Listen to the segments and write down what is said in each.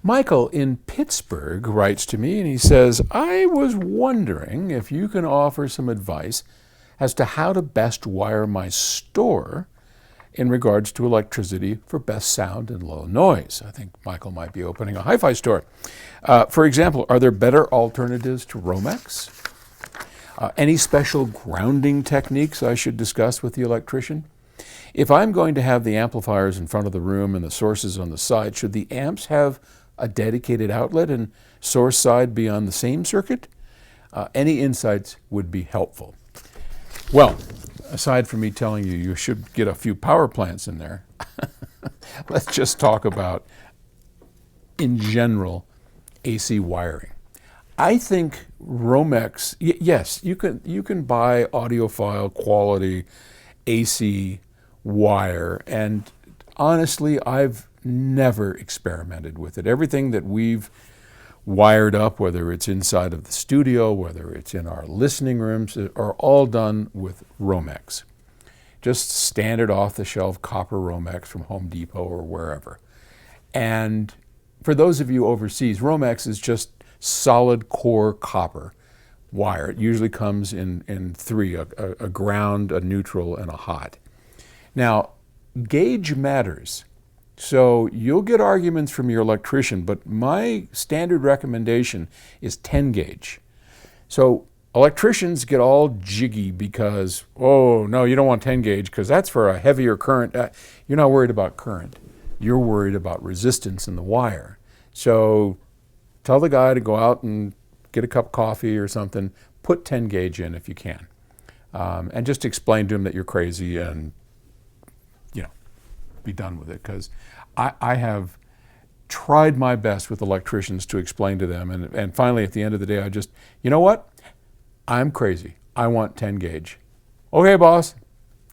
Michael in Pittsburgh writes to me and he says, I was wondering if you can offer some advice as to how to best wire my store in regards to electricity for best sound and low noise. I think Michael might be opening a hi-fi store. For example, are there better alternatives to Romex? Any special grounding techniques I should discuss with the electrician? If I'm going to have the amplifiers in front of the room and the sources on the side, should the amps have a dedicated outlet and source side be on the same circuit? Any insights would be helpful. Well, aside from me telling you you should get a few power plants in there, let's just talk about, in general, AC wiring. I think Romex, yes, you can buy audiophile quality AC wire, and honestly, I've never experimented with it. Everything that we've wired up, whether it's inside of the studio, whether it's in our listening rooms, are all done with Romex. Just standard off-the-shelf copper Romex from Home Depot or wherever. And for those of you overseas, Romex is just solid core copper wire. It usually comes in three, a ground, a neutral, and a hot. Now, gauge matters. So you'll get arguments from your electrician, but my standard recommendation is 10 gauge. So electricians get all jiggy because, oh, no, you don't want 10 gauge because that's for a heavier current. You're not worried about current. You're worried about resistance in the wire. So tell the guy to go out and get a cup of coffee or something, put 10 gauge in if you can, and just explain to him that you're crazy and be done with it, because I have tried my best with electricians to explain to them, and finally at the end of the day I just, you know what, I'm crazy, I want 10 gauge. Okay, boss,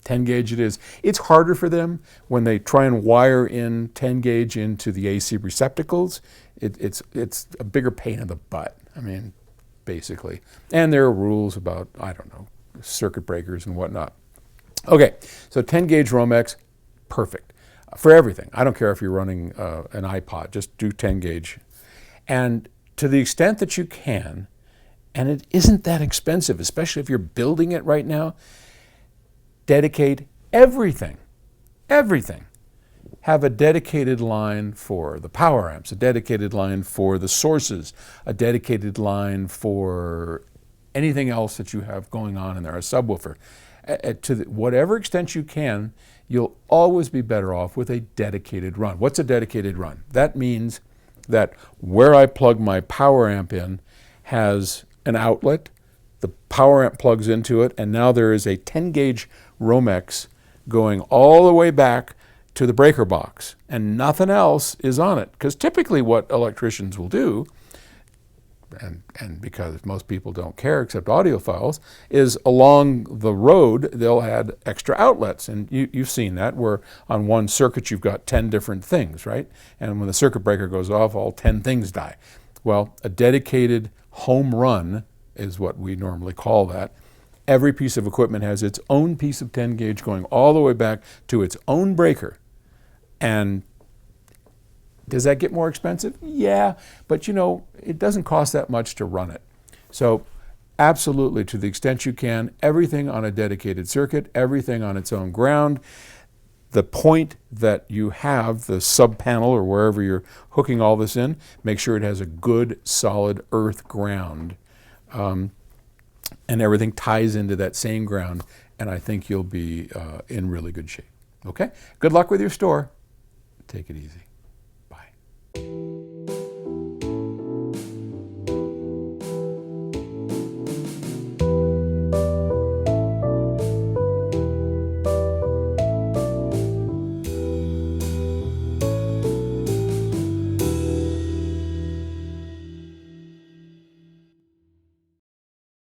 10 gauge it is. It's harder for them when they try and wire in 10 gauge into the AC receptacles. It's a bigger pain in the butt, I mean, basically. And there are rules about, I don't know, circuit breakers and whatnot. Okay, so 10 gauge Romex, perfect. For everything. I don't care if you're running an iPod, just do 10 gauge. And to the extent that you can, and it isn't that expensive, especially if you're building it right now, dedicate everything. Have a dedicated line for the power amps, a dedicated line for the sources, a dedicated line for anything else that you have going on in there, a subwoofer. To whatever extent you can, you'll always be better off with a dedicated run. What's a dedicated run? That means that where I plug my power amp in has an outlet, the power amp plugs into it, and now there is a 10 gauge Romex going all the way back to the breaker box, and nothing else is on it. Because typically what electricians will do, and because most people don't care except audiophiles, is along the road they'll add extra outlets. And you've seen that, where on one circuit you've got 10 different things, right? And when the circuit breaker goes off, all 10 things die. Well, a dedicated home run is what we normally call that. Every piece of equipment has its own piece of 10 gauge going all the way back to its own breaker. And does that get more expensive? Yeah, but it doesn't cost that much to run it. So absolutely, to the extent you can, everything on a dedicated circuit, everything on its own ground. The point that you have, the sub panel or wherever you're hooking all this in, make sure it has a good solid earth ground. And everything ties into that same ground, and I think you'll be in really good shape. Okay? Good luck with your store. Take it easy. Bye.